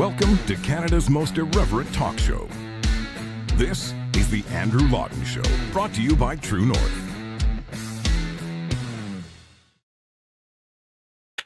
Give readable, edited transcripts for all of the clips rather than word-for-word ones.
Welcome to Canada's most irreverent talk show. This is the Andrew Lawton Show, brought to you by True North.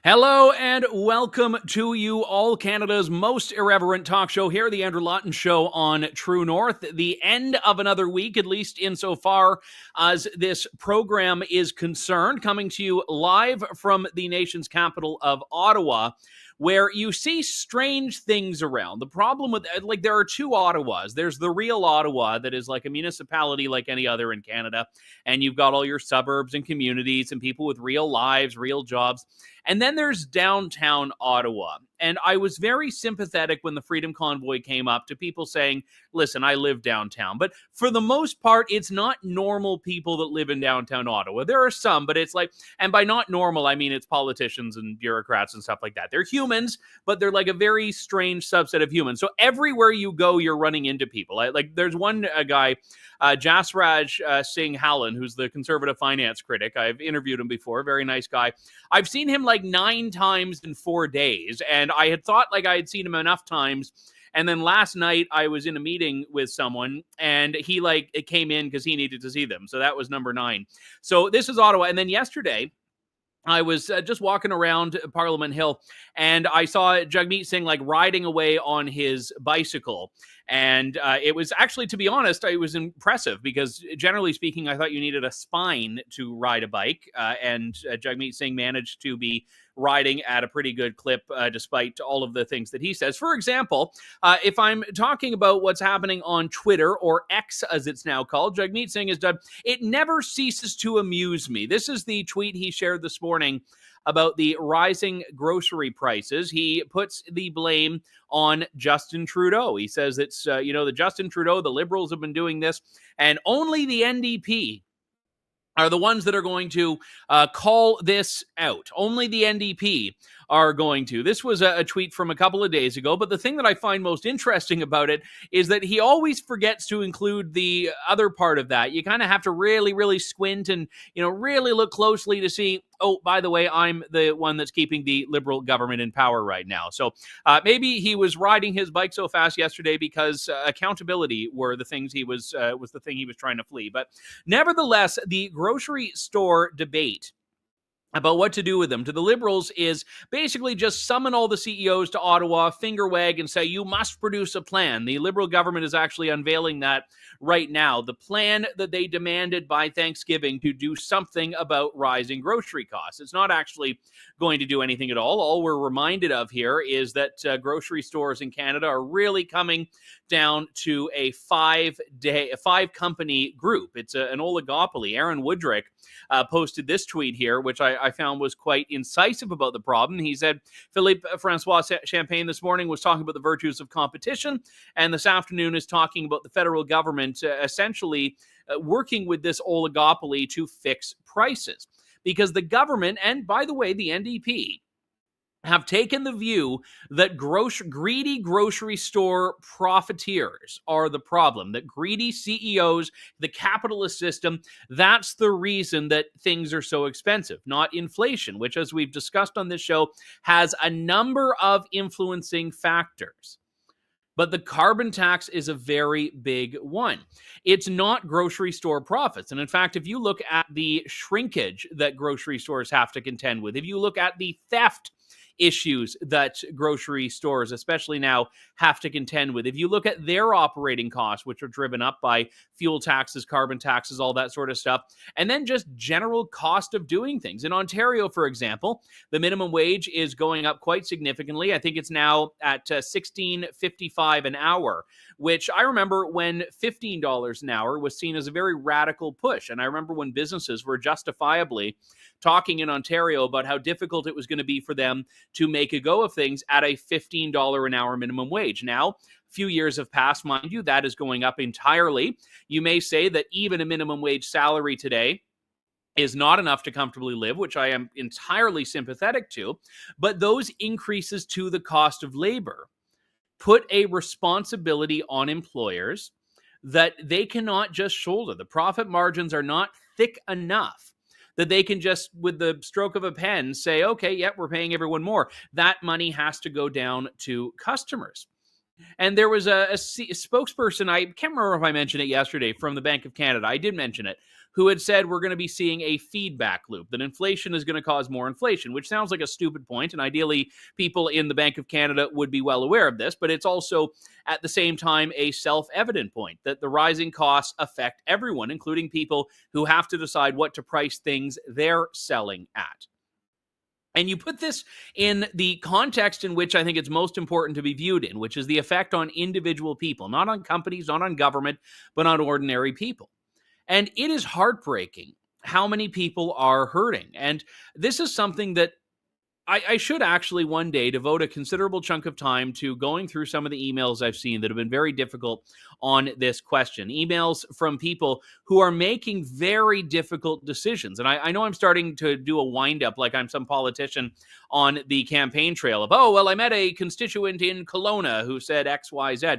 Hello and welcome to you all, Canada's most irreverent talk show here, the Andrew Lawton Show on True North. The end of another week, at least insofar as this program is concerned, coming to you live from the nation's capital of Ottawa, where you see strange things around. The problem with, there are two Ottawas. There's the real Ottawa that is like a municipality like any other in Canada, and you've got all your suburbs and communities and people with real lives, real jobs. And then there's downtown Ottawa. And I was very sympathetic when the Freedom Convoy came up to people saying, listen, I live downtown. But for the most part, it's not normal people that live in downtown Ottawa. There are some, but it's like, and by not normal, I mean it's politicians and bureaucrats and stuff like that. They're humans, but they're like a very strange subset of humans. So everywhere you go, you're running into people. There's one guy, Jasraj Singh Hallan, who's the conservative finance critic. I've interviewed him before. Very nice guy. I've seen him like 9 times in 4 days, and I had thought like I had seen him enough times. And then last night I was in a meeting with someone, and he it came in because he needed to see them. So that was number 9. So this is Ottawa. And then yesterday I was just walking around Parliament Hill, and I saw Jagmeet Singh riding away on his bicycle. And it was actually, to be honest, it was impressive because generally speaking, I thought you needed a spine to ride a bike. And Jagmeet Singh managed to be riding at a pretty good clip despite all of the things that he says. For example, if I'm talking about what's happening on Twitter, or X as it's now called, Jagmeet Singh has done, it never ceases to amuse me. This is the tweet he shared this morning about the rising grocery prices. He puts the blame on Justin Trudeau. He says it's, the Justin Trudeau, the Liberals have been doing this, and only the NDP are the ones that are going to call this out. Only the NDP are going to. This was a tweet from a couple of days ago, but the thing that I find most interesting about it is that he always forgets to include the other part of that. You kind of have to really, really squint and, really look closely to see, oh, by the way, I'm the one that's keeping the Liberal government in power right now. So maybe he was riding his bike so fast yesterday because accountability were the things was the thing he was trying to flee. But nevertheless, the grocery store debate about what to do with them to the Liberals is basically just summon all the CEOs to Ottawa, finger wag, and say, you must produce a plan. The Liberal government is actually unveiling that right now. The plan that they demanded by Thanksgiving to do something about rising grocery costs. It's not actually going to do anything at all. All we're reminded of here is that grocery stores in Canada are really coming down to a 5-company group. It's an oligopoly. Aaron Woodrick posted this tweet here, which I found was quite incisive about the problem. He said, Philippe Francois Champagne this morning was talking about the virtues of competition, and this afternoon is talking about the federal government essentially working with this oligopoly to fix prices. Because the government, and by the way, the NDP, have taken the view that greedy grocery store profiteers are the problem, that greedy CEOs, the capitalist system, that's the reason that things are so expensive, not inflation, which, as we've discussed on this show, has a number of influencing factors. But the carbon tax is a very big one. It's not grocery store profits. And in fact, if you look at the shrinkage that grocery stores have to contend with, if you look at the theft issues that grocery stores, especially now, have to contend with. If you look at their operating costs, which are driven up by fuel taxes, carbon taxes, all that sort of stuff, and then just general cost of doing things. In Ontario, for example, the minimum wage is going up quite significantly. I think it's now at $16.55 an hour, which I remember when $15 an hour was seen as a very radical push. And I remember when businesses were justifiably talking in Ontario about how difficult it was going to be for them to make a go of things at a $15 an hour minimum wage. Now, a few years have passed, mind you, that is going up entirely. You may say that even a minimum wage salary today is not enough to comfortably live, which I am entirely sympathetic to, but those increases to the cost of labor put a responsibility on employers that they cannot just shoulder. The profit margins are not thick enough that they can just, with the stroke of a pen, say, okay, yep, we're paying everyone more. That money has to go down to customers. And there was a spokesperson, I can't remember if I mentioned it yesterday, from the Bank of Canada, I did mention it, who had said we're going to be seeing a feedback loop, that inflation is going to cause more inflation, which sounds like a stupid point, and ideally people in the Bank of Canada would be well aware of this, but it's also at the same time a self-evident point that the rising costs affect everyone, including people who have to decide what to price things they're selling at. And you put this in the context in which I think it's most important to be viewed in, which is the effect on individual people, not on companies, not on government, but on ordinary people. And it is heartbreaking how many people are hurting. And this is something that I should actually one day devote a considerable chunk of time to going through some of the emails I've seen that have been very difficult on this question. Emails from people who are making very difficult decisions. And I know I'm starting to do a wind-up like I'm some politician on the campaign trail of, oh, well, I met a constituent in Kelowna who said X, Y, Z.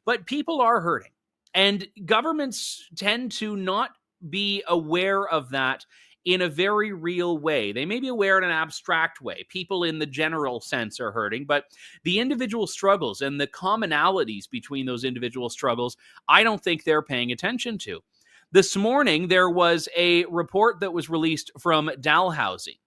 But people are hurting. And governments tend to not be aware of that in a very real way. They may be aware in an abstract way. People in the general sense are hurting, but the individual struggles and the commonalities between those individual struggles, I don't think they're paying attention to. This morning, there was a report that was released from Dalhousie.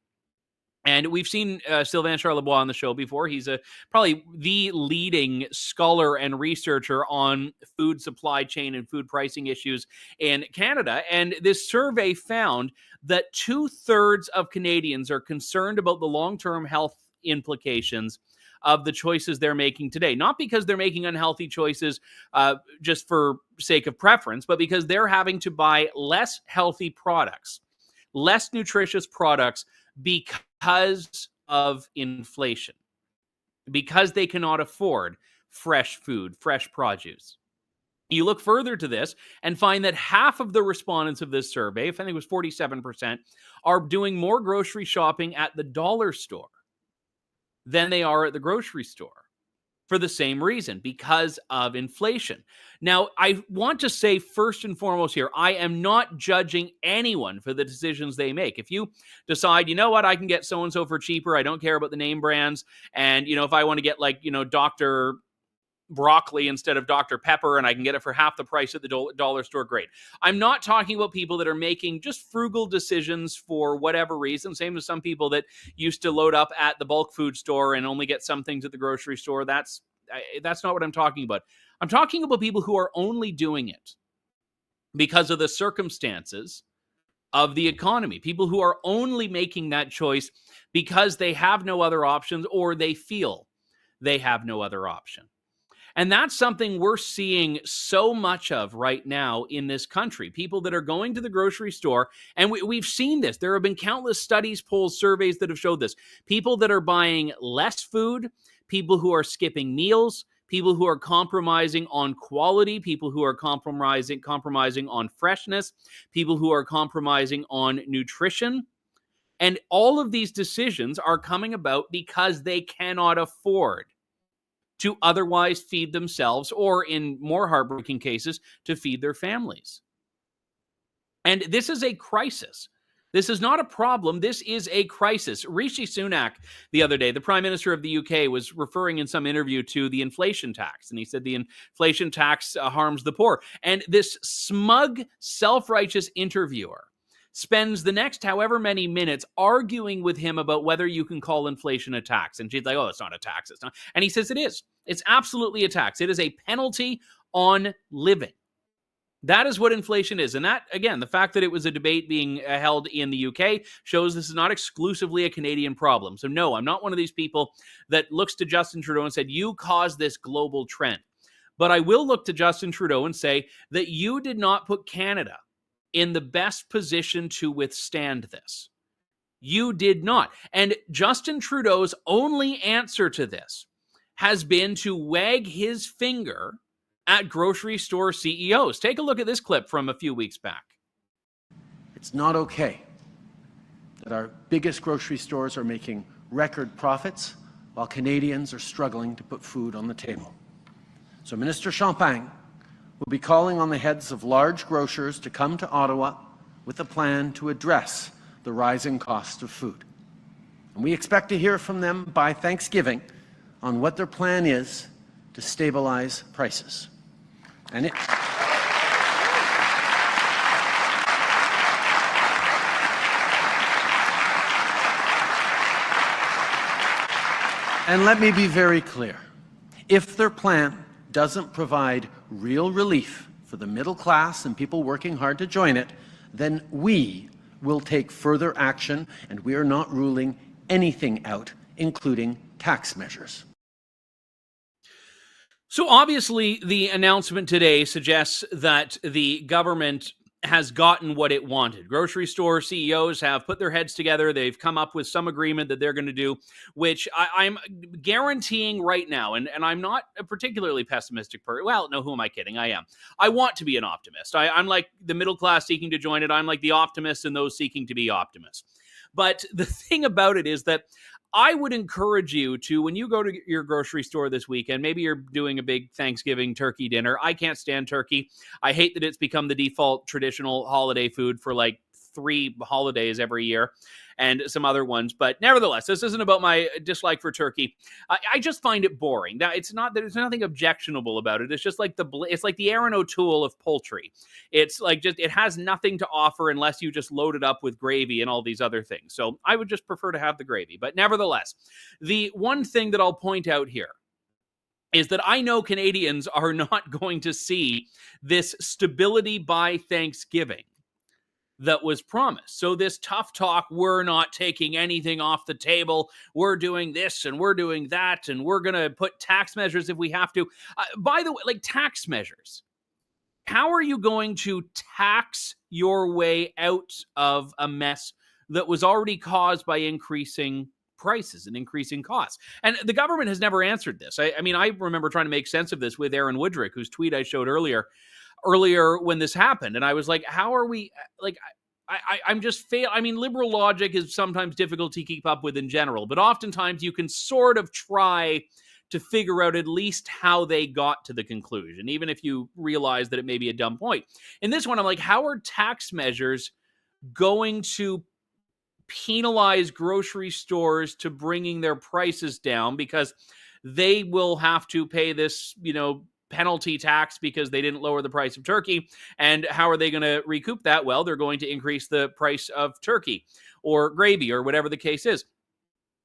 And we've seen Sylvain Charlebois on the show before. He's probably the leading scholar and researcher on food supply chain and food pricing issues in Canada. And this survey found that 2/3 of Canadians are concerned about the long-term health implications of the choices they're making today. Not because they're making unhealthy choices just for sake of preference, but because they're having to buy less healthy products, less nutritious products, because of inflation, because they cannot afford fresh food, fresh produce. You look further to this and find that half of the respondents of this survey, I think it was 47%, are doing more grocery shopping at the dollar store than they are at the grocery store for the same reason, because of inflation. Now, I want to say first and foremost here, I am not judging anyone for the decisions they make. If you decide, you know what, I can get so-and-so for cheaper, I don't care about the name brands, and, you know, if I want to get like, you know, Dr. Broccoli instead of Dr. Pepper, and I can get it for half the price at the dollar store, great. I'm not talking about people that are making just frugal decisions for whatever reason, same as some people that used to load up at the bulk food store and only get some things at the grocery store. That's not what I'm talking about. I'm talking about people who are only doing it because of the circumstances of the economy, people who are only making that choice because they have no other options or they feel they have no other option. And that's something we're seeing so much of right now in this country. People that are going to the grocery store, and we've seen this. There have been countless studies, polls, surveys that have showed this. People that are buying less food, people who are skipping meals, people who are compromising on quality, people who are compromising on freshness, people who are compromising on nutrition. And all of these decisions are coming about because they cannot afford to otherwise feed themselves, or in more heartbreaking cases, to feed their families. And this is a crisis. This is not a problem. This is a crisis. Rishi Sunak, the other day, the Prime Minister of the UK, was referring in some interview to the inflation tax. And he said the inflation tax harms the poor. And this smug, self-righteous interviewer spends the next however many minutes arguing with him about whether you can call inflation a tax. And she's like, oh, it's not a tax. It's not. And he says it is. It's absolutely a tax. It is a penalty on living. That is what inflation is. And that, again, the fact that it was a debate being held in the UK shows this is not exclusively a Canadian problem. So no, I'm not one of these people that looks to Justin Trudeau and said, you caused this global trend. But I will look to Justin Trudeau and say that you did not put Canada in the best position to withstand this. You did not. And Justin Trudeau's only answer to this has been to wag his finger at grocery store CEOs. Take a look at this clip from a few weeks back. It's not okay that our biggest grocery stores are making record profits while Canadians are struggling to put food on the table. So Minister Champagne will be calling on the heads of large grocers to come to Ottawa with a plan to address the rising cost of food. And we expect to hear from them by Thanksgiving on what their plan is to stabilize prices. And let me be very clear. If their plan doesn't provide real relief for the middle class and people working hard to join it, then we will take further action, and we are not ruling anything out, including tax measures. So obviously, the announcement today suggests that the government has gotten what it wanted. Grocery store CEOs have put their heads together. They've come up with some agreement that they're going to do, which I'm guaranteeing right now, and I'm not a particularly pessimistic person. Well, no, who am I kidding? I am. I want to be an optimist. I'm like the middle class seeking to join it. I'm like the optimist and those seeking to be optimists. But the thing about it is that I would encourage you to, when you go to your grocery store this weekend, maybe you're doing a big Thanksgiving turkey dinner. I can't stand turkey. I hate that it's become the default traditional holiday food for like 3 holidays every year and some other ones. But nevertheless, this isn't about my dislike for turkey. I just find it boring. Now, it's not that there's nothing objectionable about it. It's just like it's like the Aaron O'Toole of poultry. It's like it has nothing to offer unless you just load it up with gravy and all these other things. So I would just prefer to have the gravy. But nevertheless, the one thing that I'll point out here is that I know Canadians are not going to see this stability by Thanksgiving that was promised. So this tough talk, we're not taking anything off the table, we're doing this and we're doing that, and we're going to put tax measures if we have to. By the way, like tax measures, how are you going to tax your way out of a mess that was already caused by increasing prices and increasing costs? And the government has never answered this. I mean, I remember trying to make sense of this with Aaron Woodrick, whose tweet I showed earlier when this happened. And I was like, how are we, like, I'm just I mean, liberal logic is sometimes difficult to keep up with in general, but oftentimes you can sort of try to figure out at least how they got to the conclusion, even if you realize that it may be a dumb point. In this one, I'm like, how are tax measures going to penalize grocery stores to bringing their prices down because they will have to pay this, penalty tax because they didn't lower the price of turkey? And how are they going to recoup that? Well, they're going to increase the price of turkey or gravy or whatever the case is.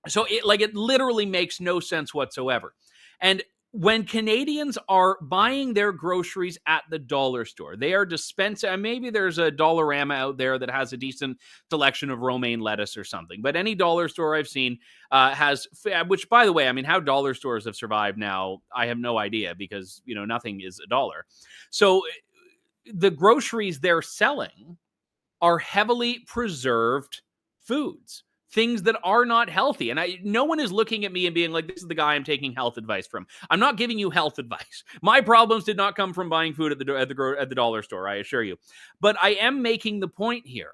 So it literally makes no sense whatsoever. And when Canadians are buying their groceries at the dollar store, they are dispensing, and maybe there's a Dollarama out there that has a decent selection of romaine lettuce or something, but any dollar store I've seen has, which by the way, I mean, how dollar stores have survived now, I have no idea, because, nothing is a dollar. So the groceries they're selling are heavily preserved foods, things that are not healthy. And no one is looking at me and being like, this is the guy I'm taking health advice from. I'm not giving you health advice. My problems did not come from buying food at the dollar store, I assure you. But I am making the point here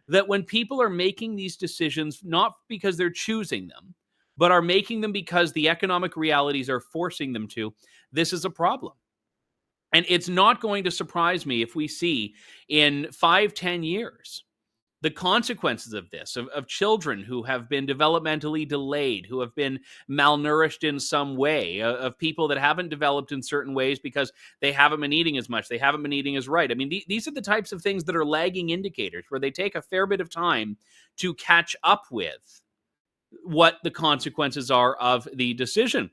that when people are making these decisions, not because they're choosing them, but are making them because the economic realities are forcing them to, this is a problem. And it's not going to surprise me if we see in 5-10 years the consequences of this, of children who have been developmentally delayed, who have been malnourished in some way, of people that haven't developed in certain ways because they haven't been eating as much, they haven't been eating as right. I mean, these are the types of things that are lagging indicators where they take a fair bit of time to catch up with what the consequences are of the decision.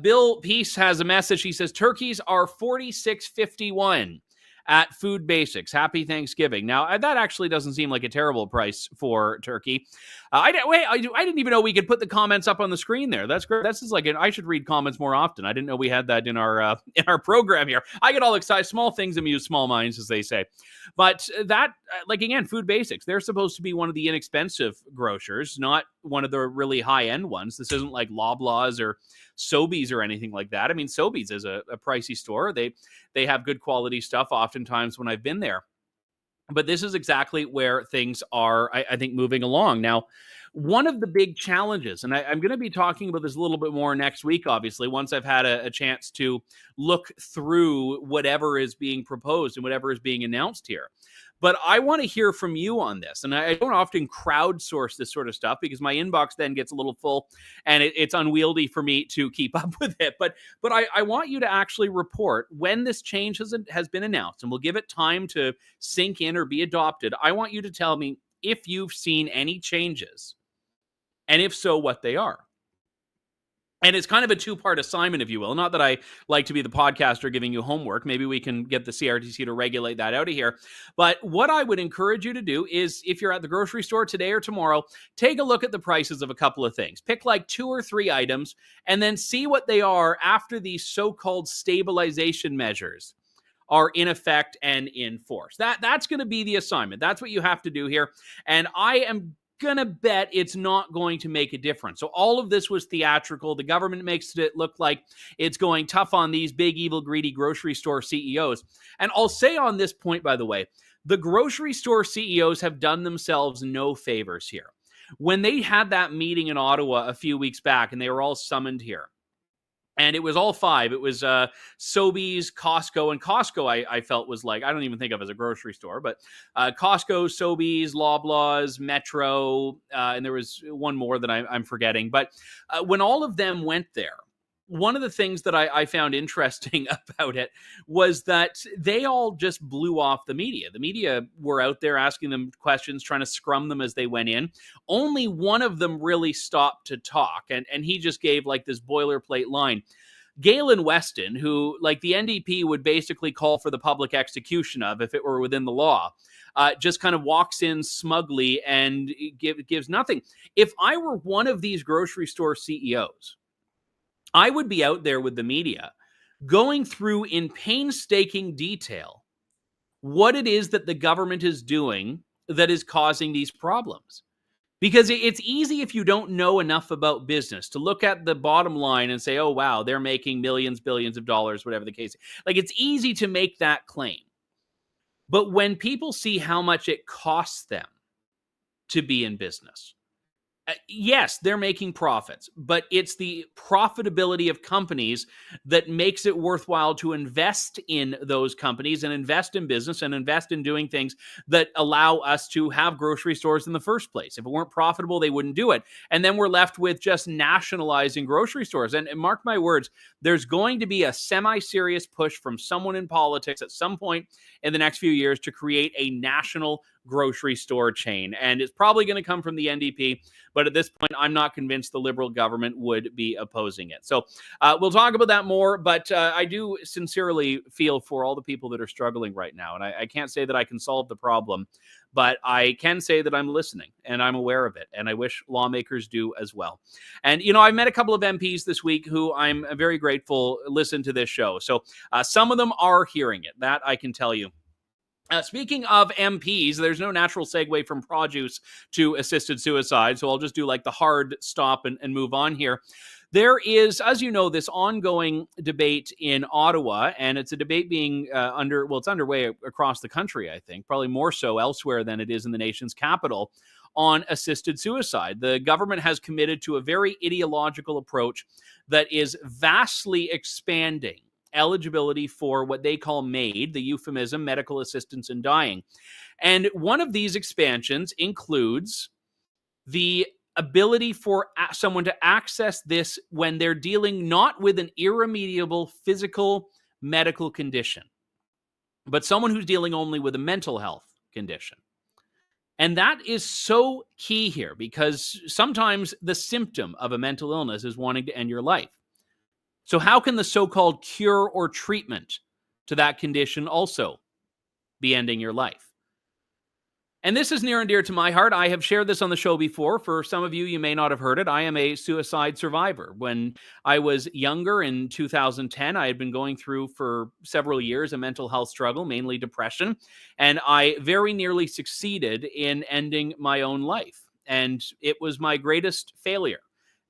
Bill Peace has a message. He says, turkeys are $46.51 at Food Basics. Happy Thanksgiving. Now, that actually doesn't seem like a terrible price for turkey. I didn't even know we could put the comments up on the screen there. That's great. That's just like I should read comments more often. I didn't know we had that in our program here. I get all excited. Small things amuse small minds, as they say. But that, again, Food Basics, they're supposed to be one of the inexpensive grocers, not one of the really high-end ones. This isn't like Loblaws or Sobeys or anything like that. I mean, Sobeys is a pricey store. They have good quality stuff oftentimes when I've been there. But this is exactly where things are, I think, moving along. Now, one of the big challenges, and I'm going to be talking about this a little bit more next week, obviously, once I've had a chance to look through whatever is being proposed and whatever is being announced here. But I want to hear from you on this. And I don't often crowdsource this sort of stuff because my inbox then gets a little full and it's unwieldy for me to keep up with it. But I want you to actually report when this change has been announced, and we'll give it time to sink in or be adopted. I want you to tell me if you've seen any changes, and if so, what they are. And it's kind of a two-part assignment, if you will. Not that I like to be the podcaster giving you homework. Maybe we can get the CRTC to regulate that out of here. But what I would encourage you to do is, if you're at the grocery store today or tomorrow, take a look at the prices of a couple of things. Pick like 2 or 3 items, and then see what they are after these so-called stabilization measures are in effect and in force. That's going to be the assignment. That's what you have to do here. And I am gonna bet it's not going to make a difference. So all of this was theatrical. The government makes it look like it's going tough on these big, evil, greedy grocery store CEOs. And I'll say on this point, by the way, the grocery store CEOs have done themselves no favors here. When they had that meeting in Ottawa a few weeks back, and they were all summoned here, and it was all 5. It was Sobeys, Costco, and Costco I felt was like, I don't even think of as a grocery store, but Costco, Sobeys, Loblaws, Metro, and there was one more that I'm forgetting. But when all of them went there, one of the things that I found interesting about it was that they all just blew off the media. The media were out there asking them questions, trying to scrum them as they went in. Only one of them really stopped to talk, and he just gave like this boilerplate line. Galen Weston, who like the NDP would basically call for the public execution of if it were within the law, just kind of walks in smugly and gives nothing. If I were one of these grocery store CEOs, I would be out there with the media going through in painstaking detail what it is that the government is doing that is causing these problems. Because it's easy if you don't know enough about business to look at the bottom line and say, oh, wow, they're making millions, billions of dollars, whatever the case. Like, it's easy to make that claim. But when people see how much it costs them to be in business, yes, they're making profits, but it's the profitability of companies that makes it worthwhile to invest in those companies and invest in business and invest in doing things that allow us to have grocery stores in the first place. If it weren't profitable, they wouldn't do it. And then we're left with just nationalizing grocery stores. And mark my words, there's going to be a semi-serious push from someone in politics at some point in the next few years to create a national grocery store chain. And it's probably going to come from the NDP. But at this point, I'm not convinced the Liberal government would be opposing it. So we'll talk about that more. But I do sincerely feel for all the people that are struggling right now. And I can't say that I can solve the problem, but I can say that I'm listening and I'm aware of it. And I wish lawmakers do as well. And, you know, I met a couple of MPs this week who I'm very grateful listen to this show. So some of them are hearing it. That I can tell you. Speaking of MPs, there's no natural segue from produce to assisted suicide, so I'll just do like the hard stop and move on here. There is, as you know, this ongoing debate in Ottawa, and it's a debate being it's underway across the country, I think, probably more so elsewhere than it is in the nation's capital, on assisted suicide. The government has committed to a very ideological approach that is vastly expanding eligibility for what they call MAID, the euphemism, medical assistance in dying. And one of these expansions includes the ability for someone to access this when they're dealing not with an irremediable physical medical condition, but someone who's dealing only with a mental health condition. And that is so key here because sometimes the symptom of a mental illness is wanting to end your life. So how can the so-called cure or treatment to that condition also be ending your life? And this is near and dear to my heart. I have shared this on the show before. For some of you, you may not have heard it. I am a suicide survivor. When I was younger in 2010, I had been going through for several years a mental health struggle, mainly depression. And I very nearly succeeded in ending my own life. And it was my greatest failure.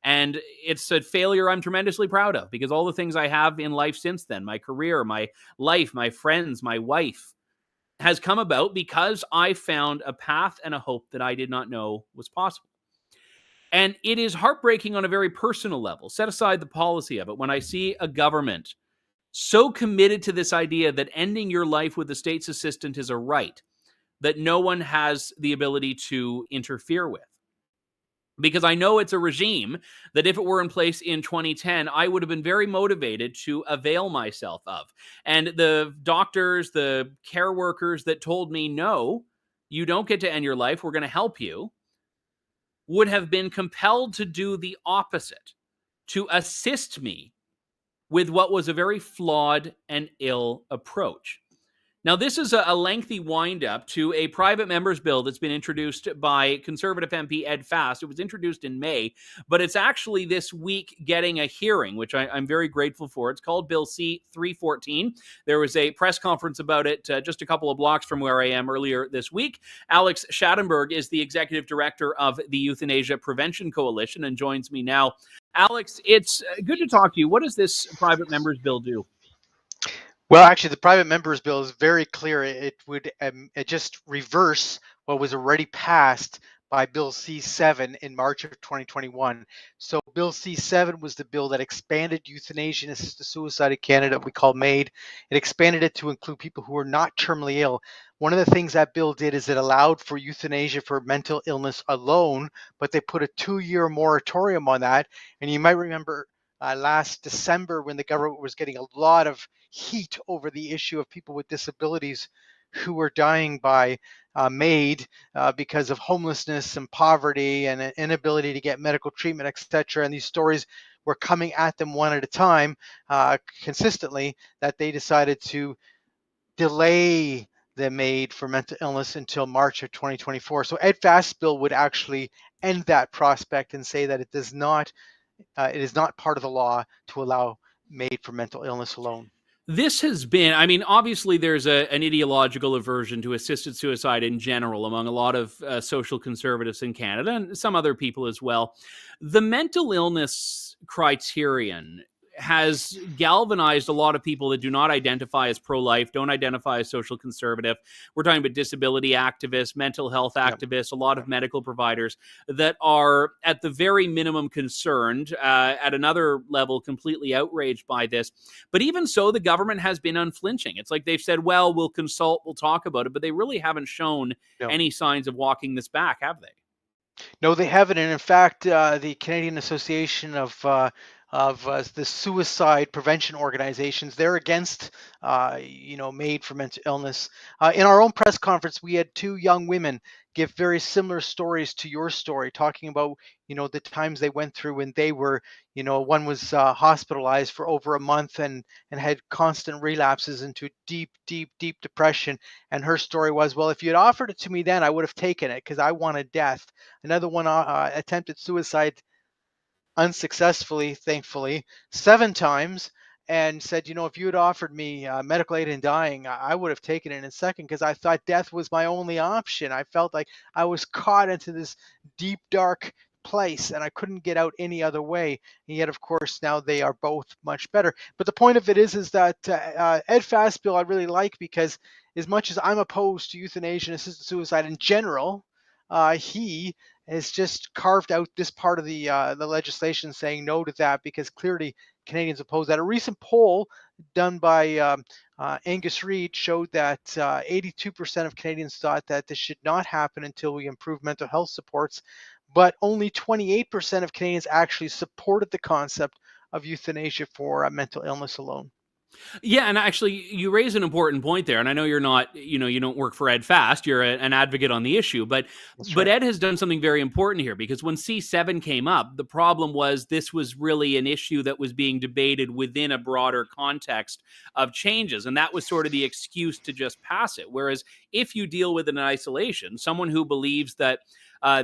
And it's a failure I'm tremendously proud of because all the things I have in life since then, my career, my life, my friends, my wife, has come about because I found a path and a hope that I did not know was possible. And it is heartbreaking on a very personal level. Set aside the policy of it. When I see a government so committed to this idea that ending your life with the state's assistant is a right that no one has the ability to interfere with. Because I know it's a regime that if it were in place in 2010, I would have been very motivated to avail myself of. And the doctors, the care workers that told me, no, you don't get to end your life, we're going to help you, would have been compelled to do the opposite, to assist me with what was a very flawed and ill approach. Now, this is a lengthy wind-up to a private member's bill that's been introduced by Conservative MP Ed Fast. It was introduced in May, but it's actually this week getting a hearing, which I'm very grateful for. It's called Bill C-314. There was a press conference about it just a couple of blocks from where I am earlier this week. Alex Schadenberg is the executive director of the Euthanasia Prevention Coalition and joins me now. Alex, it's good to talk to you. What does this private member's bill do? Well, actually, the private members bill is very clear. It would just reverse what was already passed by Bill C-7 in March of 2021. So Bill C-7 was the bill that expanded euthanasia and assisted suicide in Canada, we call MAID. It expanded it to include people who are not terminally ill. One of the things that bill did is it allowed for euthanasia for mental illness alone, but they put a 2-year moratorium on that. And you might remember last December when the government was getting a lot of heat over the issue of people with disabilities who were dying by MAID because of homelessness and poverty and an inability to get medical treatment, etc. And these stories were coming at them one at a time consistently, that they decided to delay the MAID for mental illness until March of 2024. So Ed Fast's bill would actually end that prospect and say that it is not part of the law to allow MAID for mental illness alone. This has been, I mean, obviously there's an ideological aversion to assisted suicide in general among a lot of social conservatives in Canada and some other people as well. The mental illness criterion has galvanized a lot of people that do not identify as pro-life, don't identify as social conservative. We're talking about disability activists, mental health activists, a lot of medical providers that are at the very minimum concerned, at another level completely outraged by this. But even so, the government has been unflinching. It's like they've said, well, we'll consult, we'll talk about it, but they really haven't shown any signs of walking this back, have they? No, they haven't. And in fact, the Canadian Association of the suicide prevention organizations, they're against, MAID for mental illness. In our own press conference, we had 2 young women give very similar stories to your story, talking about, the times they went through when they were, one was hospitalized for over a month and had constant relapses into deep depression. And her story was, well, if you had offered it to me then, I would have taken it because I wanted death. Another one attempted suicide unsuccessfully, thankfully, 7 times, and said, if you had offered me medical aid in dying, I would have taken it in a second because I thought death was my only option. I felt like I was caught into this deep, dark place and I couldn't get out any other way. And yet, of course, now they are both much better. But the point of it is that Ed Fast's bill I really like, because as much as I'm opposed to euthanasia and assisted suicide in general, he has just carved out this part of the legislation saying no to that, because clearly Canadians oppose that. A recent poll done by Angus Reid showed that 82% of Canadians thought that this should not happen until we improve mental health supports, but only 28% of Canadians actually supported the concept of euthanasia for mental illness alone. Yeah, and actually, you raise an important point there. And I know you're not, you don't work for Ed Fast. You're an advocate on the issue. But Ed has done something very important here, because when C-7 came up, the problem was this was really an issue that was being debated within a broader context of changes. And that was sort of the excuse to just pass it. Whereas if you deal with it in isolation, someone who believes that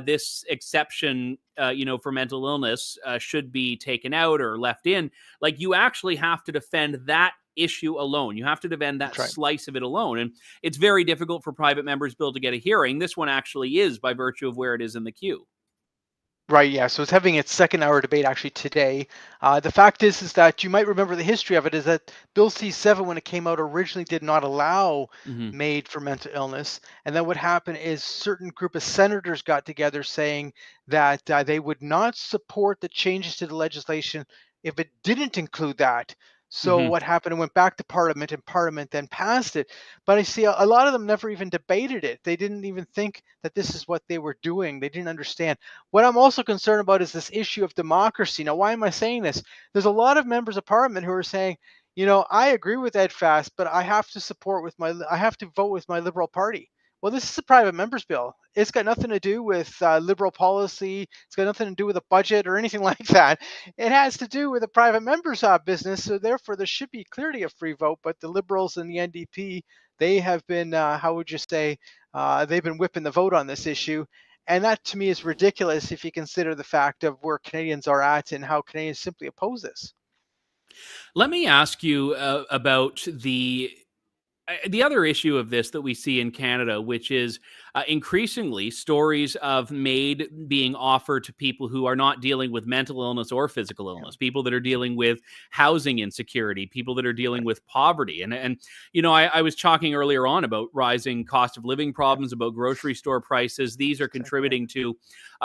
this exception, for mental illness should be taken out or left in, like, you actually have to defend that issue alone. You have to defend that slice of it alone. And it's very difficult for private members' bill to get a hearing. This one actually is, by virtue of where it is in the queue. Right, yeah. So it's having its second hour debate actually today. The fact is that you might remember the history of it is that Bill C-7, when it came out, originally did not allow Hmm. MAID for mental illness. And then what happened is certain group of senators got together saying that they would not support the changes to the legislation if it didn't include that. So Hmm. what happened? It went back to Parliament, and Parliament then passed it. But I see a lot of them never even debated it. They didn't even think that this is what they were doing. They didn't understand. What I'm also concerned about is this issue of democracy. Now, why am I saying this? There's a lot of members of parliament who are saying, I agree with Ed Fast, but I have to I have to vote with my Liberal Party. Well, this is a private member's bill. It's got nothing to do with Liberal policy. It's got nothing to do with a budget or anything like that. It has to do with a private member's business. So therefore, there should be clearly a free vote. But the Liberals and the NDP, they have been, how would you say, they've been whipping the vote on this issue. And that to me is ridiculous if you consider the fact of where Canadians are at and how Canadians simply oppose this. Let me ask you about the other issue of this that we see in Canada, which is increasingly stories of MAID being offered to people who are not dealing with mental illness or physical illness, people that are dealing with housing insecurity, people that are dealing with poverty. And I was talking earlier on about rising cost of living problems, about grocery store prices. These are contributing to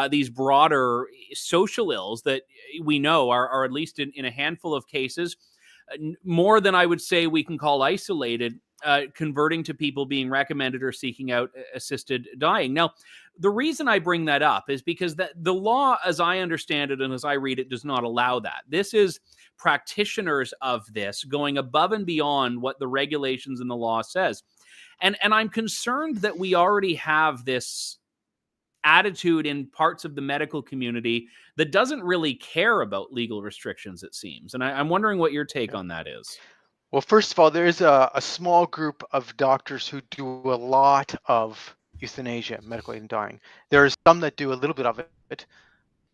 these broader social ills that we know are at least in a handful of cases, more than I would say we can call isolated, converting to people being recommended or seeking out assisted dying. Now, the reason I bring that up is because the law, as I understand it and as I read it, does not allow that. This is practitioners of this going above and beyond what the regulations and the law says. And I'm concerned that we already have this attitude in parts of the medical community that doesn't really care about legal restrictions, it seems. And I'm wondering what your take on that is. Well, first of all, there is a small group of doctors who do a lot of euthanasia, medical aid in dying. There are some that do a little bit of it,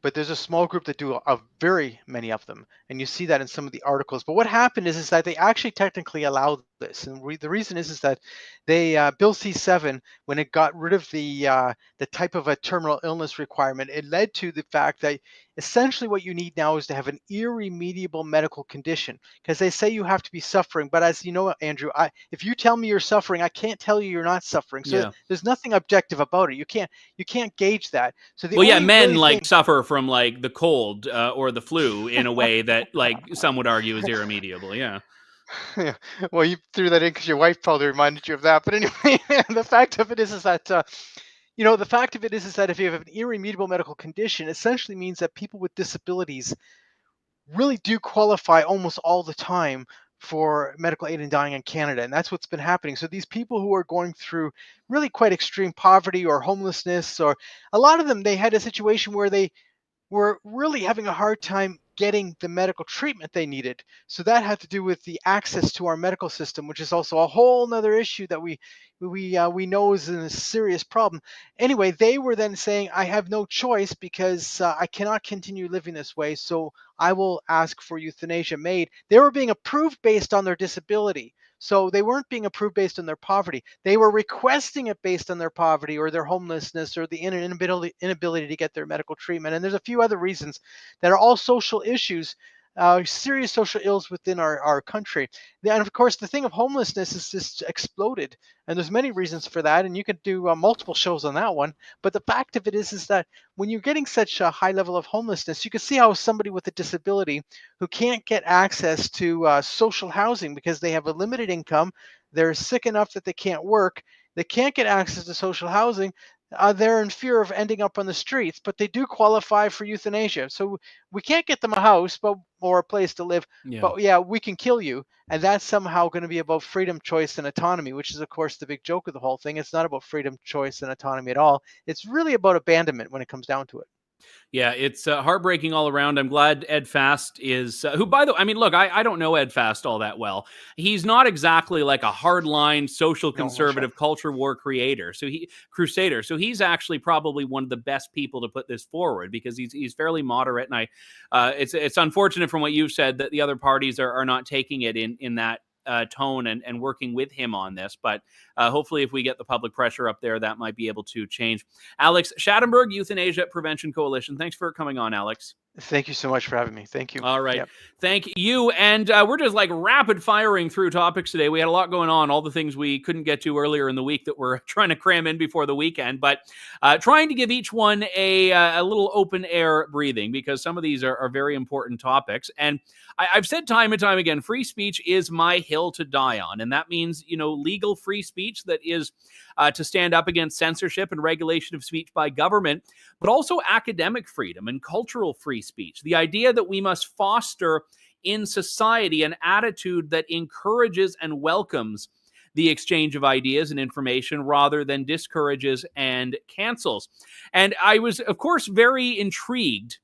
but there's a small group that do very many of them, and you see that in some of the articles. But what happened is that they actually technically allowed this, and the reason is that they Bill C-7, when it got rid of the type of a terminal illness requirement, it led to the fact that essentially what you need now is to have an irremediable medical condition, because they say you have to be suffering. But as you know, Andrew, if you tell me you're suffering, I can't tell you you're not suffering. So Yeah. there's nothing objective about it. You can't gauge that. So the Well, yeah, only men really like thing suffer from like the cold or the flu in a way that like some would argue is irremediable. Yeah. Yeah. Well, you threw that in because your wife probably reminded you of that. But anyway, the fact of it is that the fact of it is that if you have an irremediable medical condition, essentially means that people with disabilities really do qualify almost all the time for medical aid in dying in Canada, and that's what's been happening. So these people who are going through really quite extreme poverty or homelessness, or a lot of them, they had a situation where they were really having a hard time getting the medical treatment they needed. So that had to do with the access to our medical system, which is also a whole nother issue that we know is a serious problem. Anyway, they were then saying, I have no choice because I cannot continue living this way, so I will ask for euthanasia made. They were being approved based on their disability. So they weren't being approved based on their poverty. They were requesting it based on their poverty or their homelessness or the inability to get their medical treatment. And there's a few other reasons that are all social issues, serious social ills within our country. And of course, the thing of homelessness has just exploded. And there's many reasons for that. And you could do multiple shows on that one. But the fact of it is that when you're getting such a high level of homelessness, you can see how somebody with a disability who can't get access to social housing because they have a limited income, they're sick enough that they can't work, they can't get access to social housing, they're in fear of ending up on the streets, but they do qualify for euthanasia. So we can't get them a house or a place to live, Yeah. but yeah, we can kill you. And that's somehow going to be about freedom, choice, and autonomy, which is, of course, the big joke of the whole thing. It's not about freedom, choice, and autonomy at all. It's really about abandonment when it comes down to it. Yeah, it's heartbreaking all around. I'm glad Ed Fast is, who, by the way, I mean, look, I don't know Ed Fast all that well. He's not exactly like a hardline social No, that's right. conservative culture war crusader. So he's actually probably one of the best people to put this forward because he's fairly moderate. And it's unfortunate from what you've said that the other parties are not taking it in that tone and working with him on this. But hopefully, if we get the public pressure up there, that might be able to change. Alex Schadenberg, Euthanasia Prevention Coalition. Thanks for coming on, Alex. Thank you so much for having me. Thank you. All right. Yep. Thank you. And we're just like rapid firing through topics today. We had a lot going on, all the things we couldn't get to earlier in the week that we're trying to cram in before the weekend, but trying to give each one a little open air breathing, because some of these are very important topics. And I've said time and time again, free speech is my hill to die on. And that means, legal free speech that is to stand up against censorship and regulation of speech by government, but also academic freedom and cultural free speech. The idea that we must foster in society an attitude that encourages and welcomes the exchange of ideas and information rather than discourages and cancels. And I was, of course, very intrigued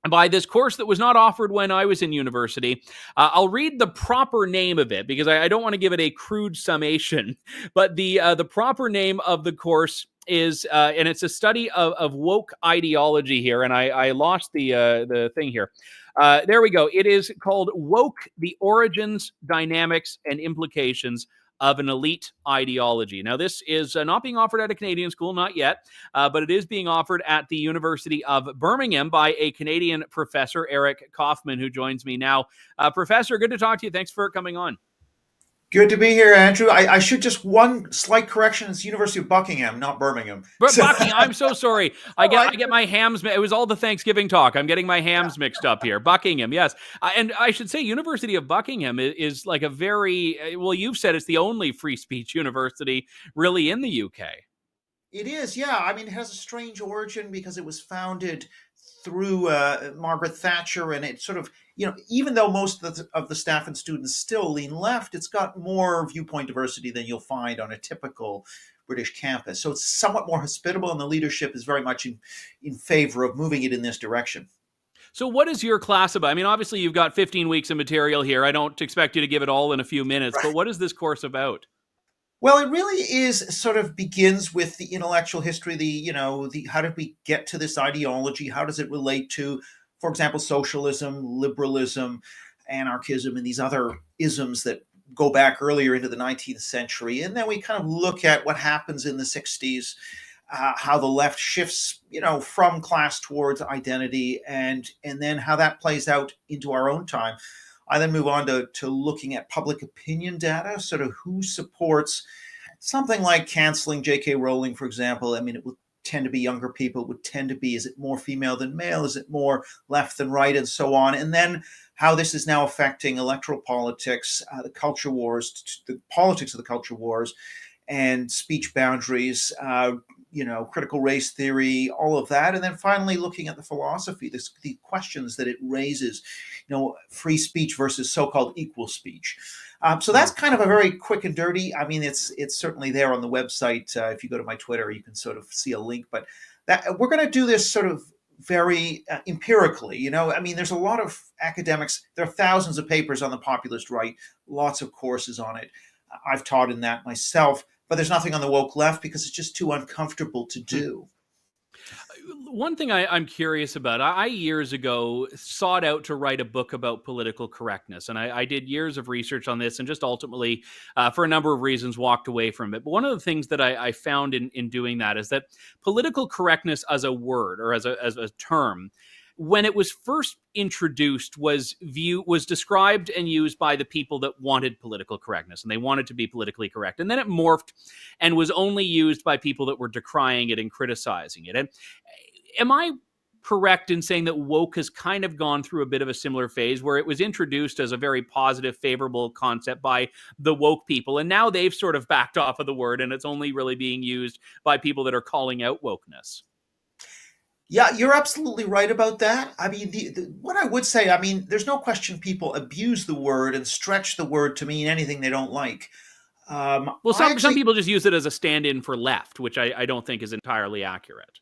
by this course that was not offered when I was in university. I'll read the proper name of it because I don't want to give it a crude summation, but the proper name of the course is, and it's a study of woke ideology here, and I lost the thing here. There we go. It is called Woke: The Origins, Dynamics, and Implications of an Elite Ideology. Now, this is not being offered at a Canadian school, not yet, but it is being offered at the University of Birmingham by a Canadian professor, Eric Kaufmann, who joins me now. Professor, good to talk to you. Thanks for coming on. Good to be here, Andrew. I should just one slight correction. It's University of Buckingham, not Birmingham. But Buckingham, I'm so sorry. I get my hams. It was all the Thanksgiving talk. I'm getting my hams mixed up here. Buckingham, yes. And I should say University of Buckingham is like a very, well, you've said it's the only free speech university really in the UK. It is, yeah. I mean, it has a strange origin because it was founded through Margaret Thatcher, and it sort of, even though most of the staff and students still lean left, it's got more viewpoint diversity than you'll find on a typical British campus. So it's somewhat more hospitable, and the leadership is very much in favor of moving it in this direction. So what is your class about? I mean, obviously you've got 15 weeks of material here. I don't expect you to give it all in a few minutes, but what is this course about? Well, it really is sort of begins with the intellectual history, how did we get to this ideology? How does it relate to, for example, socialism, liberalism, anarchism, and these other isms that go back earlier into the 19th century? And then we kind of look at what happens in the 60s, how the left shifts, from class towards identity, and then how that plays out into our own time. I then move on to looking at public opinion data, sort of who supports something like canceling J.K. Rowling, for example. I mean, it would tend to be younger people. It would tend to be, is it more female than male? Is it more left than right? And so on. And then how this is now affecting electoral politics, the culture wars, the politics of the culture wars, and speech boundaries, critical race theory, all of that. And then finally looking at the philosophy, the questions that it raises, free speech versus so-called equal speech. So that's kind of a very quick and dirty. I mean, it's certainly there on the website. If you go to my Twitter, you can sort of see a link. But we're going to do this sort of very empirically. I mean, there's a lot of academics. There are thousands of papers on the populist right, lots of courses on it. I've taught in that myself. But there's nothing on the woke left because it's just too uncomfortable to do. One thing I'm curious about, I years ago sought out to write a book about political correctness. And I did years of research on this and just ultimately, for a number of reasons, walked away from it. But one of the things that I found in doing that is that political correctness as a word or as a term, when it was first introduced, was described and used by the people that wanted political correctness, and they wanted to be politically correct. And then it morphed and was only used by people that were decrying it and criticizing it. And am I correct in saying that woke has kind of gone through a bit of a similar phase where it was introduced as a very positive, favorable concept by the woke people, and now they've sort of backed off of the word, and it's only really being used by people that are calling out wokeness? Yeah, you're absolutely right about that. I mean, what I would say, I mean, there's no question people abuse the word and stretch the word to mean anything they don't like. Well, some people just use it as a stand-in for left, which I don't think is entirely accurate.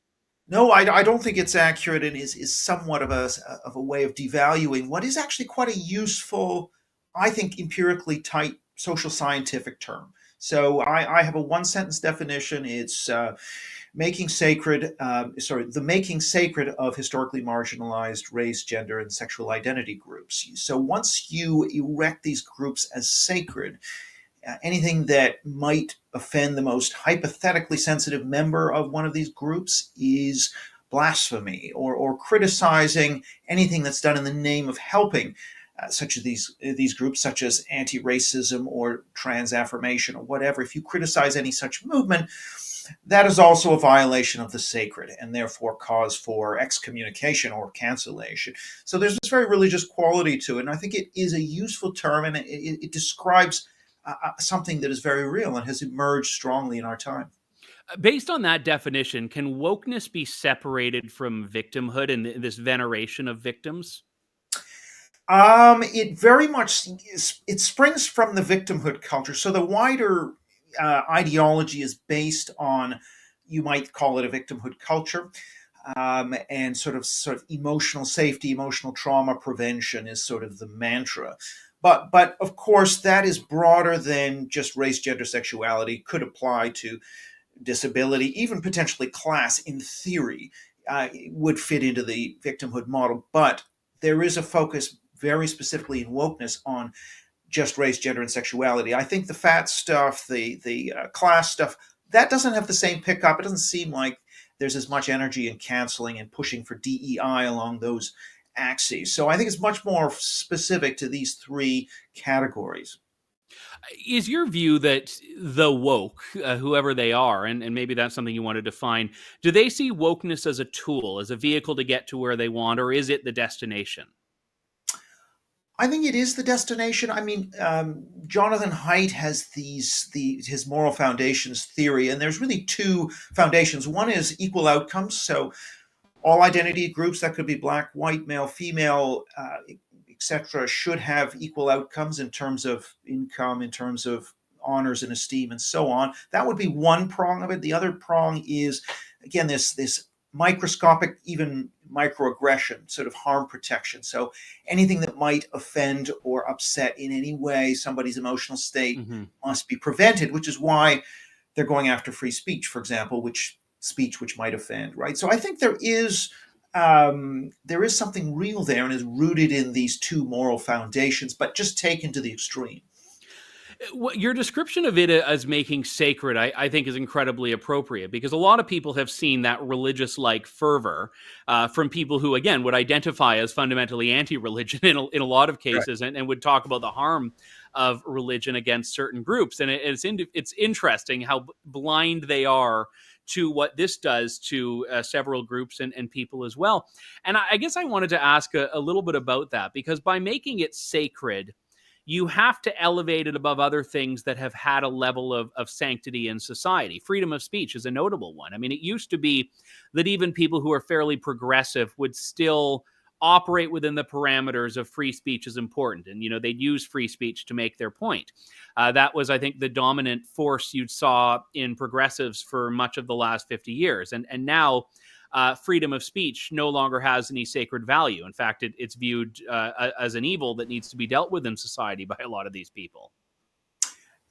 No, I don't think it's accurate, and is somewhat of a way of devaluing what is actually quite a useful, I think, empirically tight social scientific term. So I have a one-sentence definition. It's making sacred, the making sacred of historically marginalized race, gender, and sexual identity groups. So once you erect these groups as sacred, anything that might offend the most hypothetically sensitive member of one of these groups is blasphemy, or criticizing anything that's done in the name of helping such as these groups, such as anti-racism or trans affirmation or whatever. If you criticize any such movement, that is also a violation of the sacred and therefore cause for excommunication or cancellation. So there's this very religious quality to it, and I think it is a useful term, and it describes something that is very real and has emerged strongly in our time. Based on that definition, can wokeness be separated from victimhood and this veneration of victims? It very much it springs from the victimhood culture. So the wider ideology is based on, you might call it a victimhood culture, and sort of emotional safety, emotional trauma prevention is sort of the mantra. But of course, that is broader than just race, gender, sexuality. Could apply to disability, even potentially class. In theory, would fit into the victimhood model. But there is a focus very specifically in wokeness on just race, gender, and sexuality. I think the fat stuff, the class stuff, that doesn't have the same pickup. It doesn't seem like there's as much energy in canceling and pushing for DEI along those axes. So I think it's much more specific to these three categories. Is your view that the woke, whoever they are, and maybe that's something you want to define, do they see wokeness as a tool, as a vehicle to get to where they want, or is it the destination? I think it is the destination. I mean, Jonathan Haidt has his moral foundations theory, and there's really two foundations. One is equal outcomes. So all identity groups, that could be black, white, male, female, etc., should have equal outcomes in terms of income, in terms of honors and esteem, and so on. That would be one prong of it. The other prong is, again, this microscopic, even microaggression, sort of harm protection. So anything that might offend or upset in any way somebody's emotional state must be prevented, which is why they're going after free speech, for example, which might offend, right? So I think there is something real there and is rooted in these two moral foundations, but just taken to the extreme. Your description of it as making sacred, I think, is incredibly appropriate, because a lot of people have seen that religious-like fervor from people who, again, would identify as fundamentally anti-religion in a lot of cases, right, and would talk about the harm of religion against certain groups. And it's interesting how blind they are to what this does to several groups and people as well. And I guess I wanted to ask a little bit about that, because by making it sacred, you have to elevate it above other things that have had a level of sanctity in society. Freedom of speech is a notable one. I mean, it used to be that even people who are fairly progressive would still operate within the parameters of free speech is important. And, they'd use free speech to make their point. That was, I think, the dominant force you saw in progressives for much of the last 50 years. And now freedom of speech no longer has any sacred value. In fact, it's viewed as an evil that needs to be dealt with in society by a lot of these people.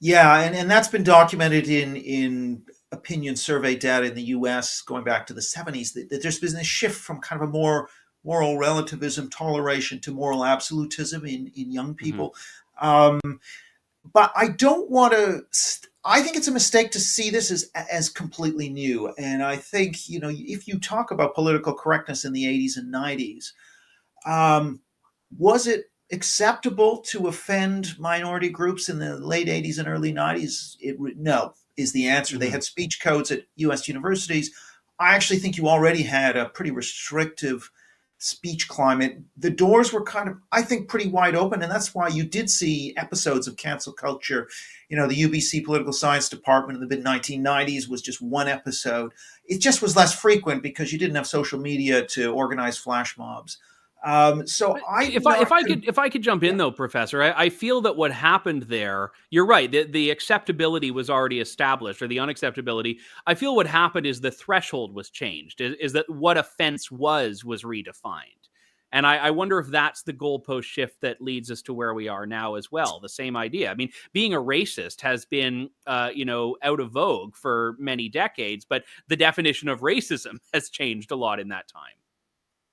Yeah, and that's been documented in opinion survey data in the U.S. going back to the 70s, that there's been a shift from kind of a more moral relativism, toleration, to moral absolutism in young people. But I don't want to... I think it's a mistake to see this as completely new. And I think, if you talk about political correctness in the 80s and 90s, was it acceptable to offend minority groups in the late 80s and early 90s? No, is the answer. They had speech codes at U.S. universities. I actually think you already had a pretty restrictive speech climate. The doors were kind of, I think, pretty wide open, and that's why you did see episodes of cancel culture. The UBC Political Science Department in the mid-1990s was just one episode. It just was less frequent because you didn't have social media to organize flash mobs. If I could jump in though, Professor, I feel that what happened there, you're right, the acceptability was already established, or the unacceptability. I feel what happened is the threshold was changed, is that what offense was redefined. And I wonder if that's the goalpost shift that leads us to where we are now as well. The same idea. I mean, being a racist has been, out of vogue for many decades, but the definition of racism has changed a lot in that time.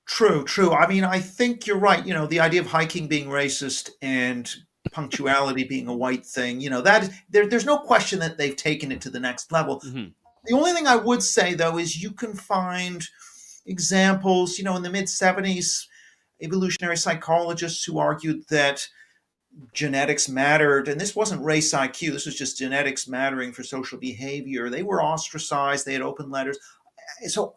True, true. I mean, I think you're right. The idea of hiking being racist and punctuality being a white thing, there's no question that they've taken it to the next level. Mhm. The only thing I would say, though, is you can find examples, in the mid 70s, evolutionary psychologists who argued that genetics mattered, and this wasn't race IQ, this was just genetics mattering for social behavior. They were ostracized, they had open letters. So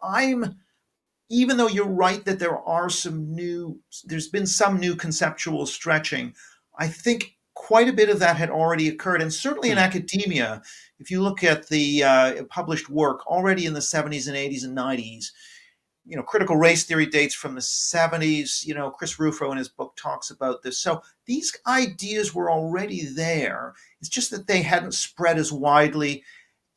even though you're right that there's been some new conceptual stretching, I think quite a bit of that had already occurred. And certainly in academia, if you look at the published work already in the 70s and 80s and 90s, critical race theory dates from the 70s. Chris Rufo in his book talks about this. So these ideas were already there. It's just that they hadn't spread as widely.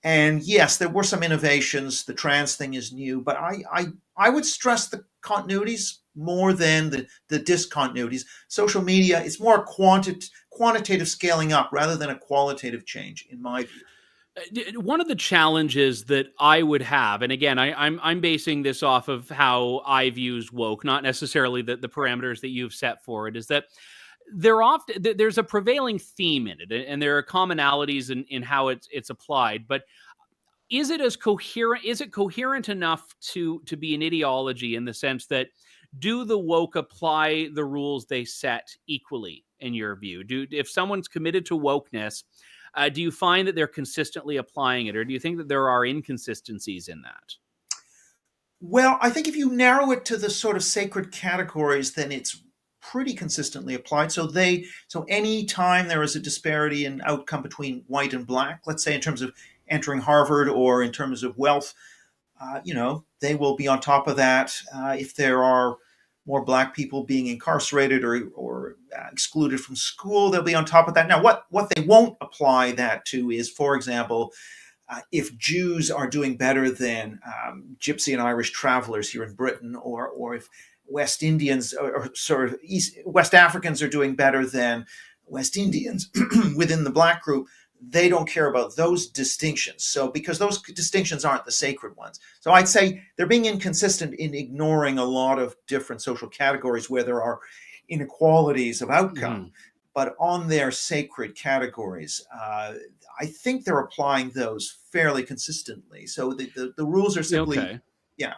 And yes, there were some innovations. The trans thing is new, but I would stress the continuities more than the discontinuities. Social media, it's more quantitative scaling up rather than a qualitative change, in my view. One of the challenges that I would have, and again, I'm basing this off of how I've used woke, not necessarily the parameters that you've set for it, is that there's a prevailing theme in it, and there are commonalities in how it's applied. But is it coherent? Is it coherent enough to be an ideology in the sense that do the woke apply the rules they set equally in your view? If someone's committed to wokeness, do you find that they're consistently applying it, or do you think that there are inconsistencies in that? Well, I think if you narrow it to the sort of sacred categories, then it's pretty consistently applied. So any time there is a disparity in outcome between white and black, let's say in terms of entering Harvard or in terms of wealth, they will be on top of that. If there are more black people being incarcerated or excluded from school, they'll be on top of that. Now, what they won't apply that to is, for example, if Jews are doing better than Gypsy and Irish travelers here in Britain, or if West Indians or sort of West Africans are doing better than West Indians within the black group, they don't care about those distinctions. So because those distinctions aren't the sacred ones. So I'd say they're being inconsistent in ignoring a lot of different social categories where there are inequalities of outcome, but on their sacred categories, I think they're applying those fairly consistently. So the rules are simply, Okay. yeah.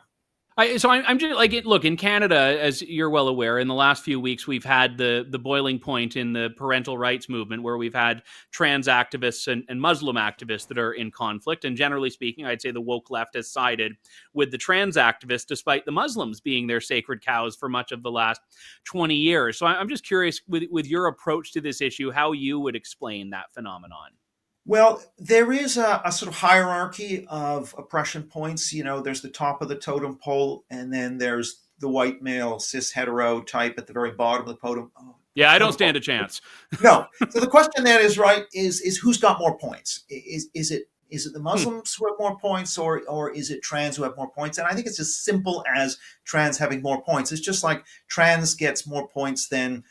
I'm just like, look, in Canada, as you're well aware, in the last few weeks, we've had the boiling point in the parental rights movement where we've had trans activists and Muslim activists that are in conflict. And generally speaking, I'd say the woke left has sided with the trans activists, despite the Muslims being their sacred cows for much of the last 20 years. So I'm just curious with your approach to this issue, how you would explain that phenomenon. Well, there is a sort of hierarchy of oppression points. There's the top of the totem pole, and then there's the white male cis hetero type at the very bottom of the podium. Yeah, I don't stand a chance. No. So the question then is, right, is who's got more points? Is it the Muslims who have more points, or is it trans who have more points? And I think it's as simple as trans having more points. It's just like trans gets more points than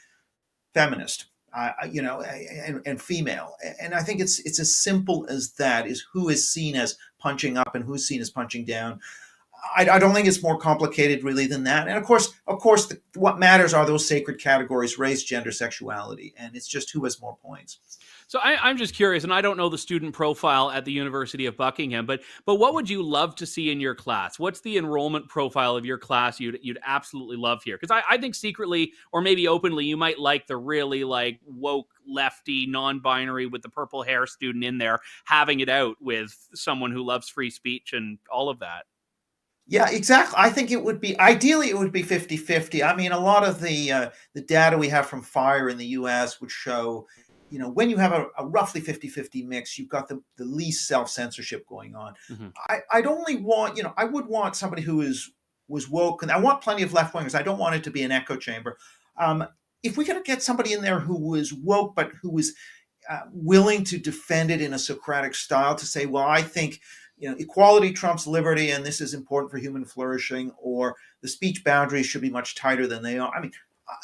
feminist. And female. And I think it's as simple as that, is who is seen as punching up and who's seen as punching down. I don't think it's more complicated really than that. And of course, what matters are those sacred categories: race, gender, sexuality, and it's just who has more points. So I'm just curious, and I don't know the student profile at the University of Buckingham, but what would you love to see in your class? What's the enrollment profile of your class you'd absolutely love here? Because I think secretly, or maybe openly, you might like the really like woke, lefty, non-binary with the purple hair student in there, having it out with someone who loves free speech and all of that. Yeah, exactly. I think it would be 50-50. I mean, a lot of the data we have from FIRE in the US would show, when you have a roughly 50-50 mix, you've got the least self-censorship going on. I'd only want, I would want somebody who was woke, and I want plenty of left-wingers. I don't want it to be an echo chamber. If we could get somebody in there who was woke, but who was willing to defend it in a Socratic style, to say, well, I think, equality trumps liberty, and this is important for human flourishing, or the speech boundaries should be much tighter than they are. I mean,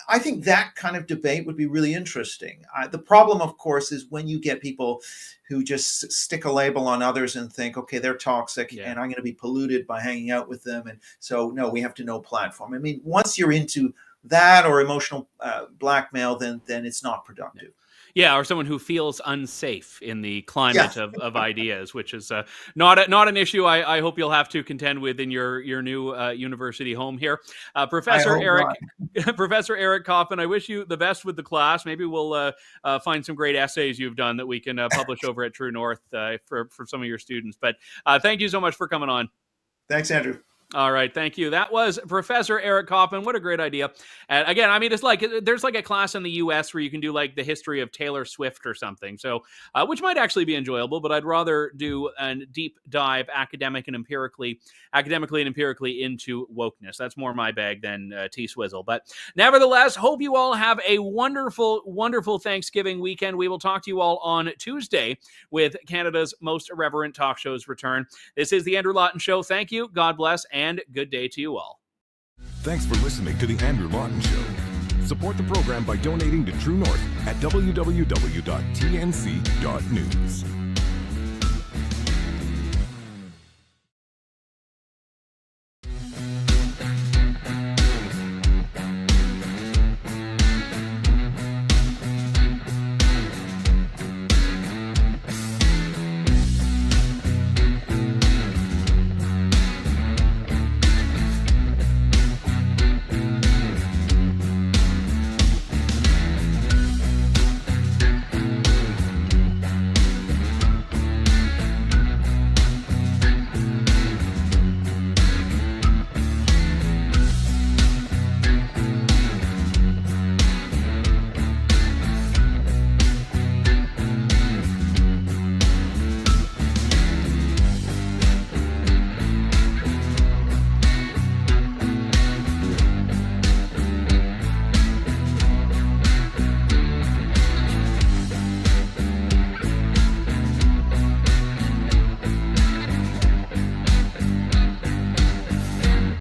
I think that kind of debate would be really interesting. The problem, of course, is when you get people who just stick a label on others and think, okay, they're toxic, and I'm going to be polluted by hanging out with them. And so, no, we have to no platform. I mean, once you're into that or emotional blackmail, then it's not productive. Yeah, or someone who feels unsafe in the climate of ideas, which is not an issue I hope you'll have to contend with in your new university home here. Professor Eric Kaufmann, I wish you the best with the class. Maybe we'll find some great essays you've done that we can publish over at True North for some of your students. But thank you so much for coming on. Thanks, Andrew. All right, thank you. That was Professor Eric Kaufmann. What a great idea. And again, I mean, it's like there's like a class in the U.S. where you can do like the history of Taylor Swift or something, so which might actually be enjoyable, but I'd rather do a deep dive academically and empirically into wokeness. That's more my bag than T-Swizzle. But nevertheless, hope you all have a wonderful, wonderful Thanksgiving weekend. We will talk to you all on Tuesday with Canada's most irreverent talk show's return. This is the Andrew Lawton Show. Thank you. God bless. And good day to you all. Thanks for listening to The Andrew Lawton Show. Support the program by donating to True North at www.tnc.news.